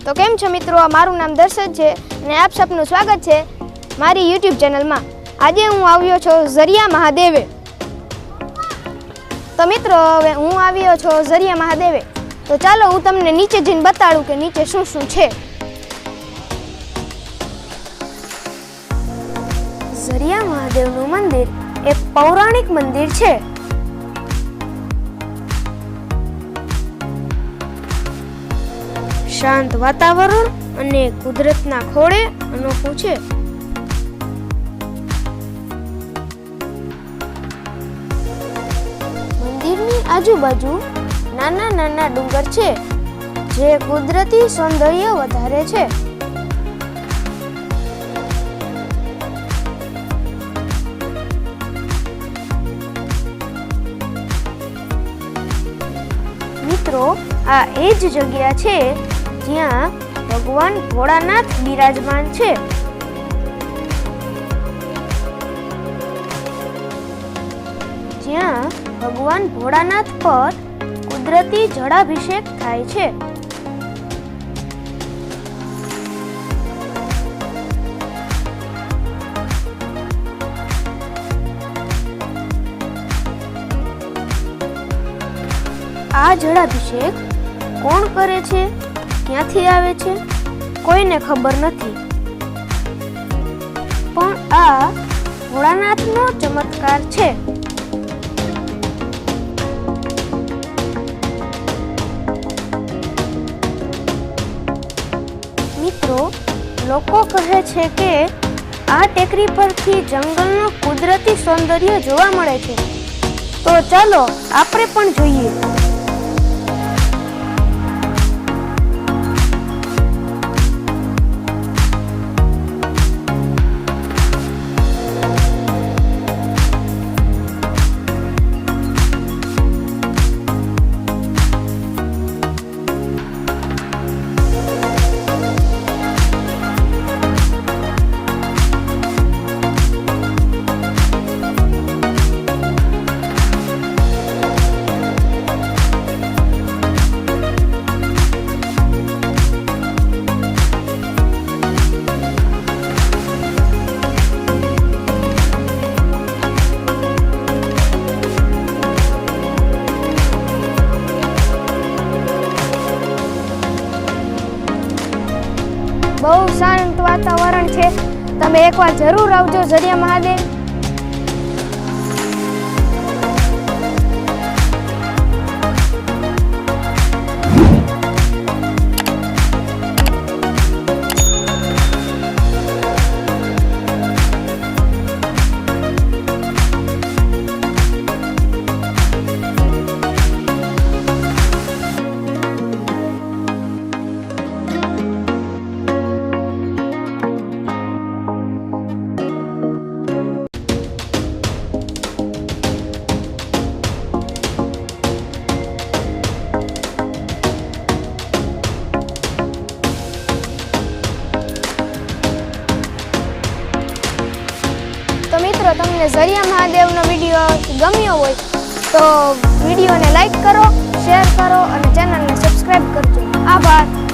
તો કેમ છો મિત્રો, મારું નામ દર્શક છે અને આપ સૌનું સ્વાગત છે મારી YouTube ચેનલમાં। આજે હું આવ્યો છું ઝરિયા મહાદેવે। તો મિત્રો હવે હું આવ્યો છું ઝરિયા મહાદેવે, તો ચાલો હું તમને નીચે જઈને બતાડું કે નીચે શું શું છે। ઝરિયા મહાદેવનું મંદિર એક પૌરાણિક મંદિર છે। શાંત વાતાવરણ અને કુદરતના ખોળે અનોખું છે। મંદિરની આજુબાજુ નાના નાના ડુંગર છે જે કુદરતી સૌંદર્ય વધારે છે। મિત્રો આ એ જ જગ્યા છે જ્યાં ભગવાન ભોળાનાથ બિરાજમાન છે। જ્યાં ભગવાન ભોળાનાથ પર કુદરતી જળાભિષેક થાય છે। આ જળાભિષેક કોણ કરે છે, ક્યાંથી આવે છે, કોઈને ખબર નથી, પણ આ ભોળાનાથનો ચમત્કાર છે। મિત્રો લોકો કહે છે કે આ ટેકરી પરથી જંગલનું કુદરતી સૌંદર્ય જોવા મળે છે, તો ચાલો આપણે પણ જોઈએ। બહુ શાંત વાતાવરણ છે, તમે એકવાર જરૂર આવજો ઝરિયા મહાદેવ। તો મિત્રો તમને ઝરિયા મહાદેવનો વિડીયો ગમ્યો હોય તો વિડીયોને લાઈક કરો, શેર કરો અને ચેનલને સબસ્ક્રાઈબ કરજો। આભાર।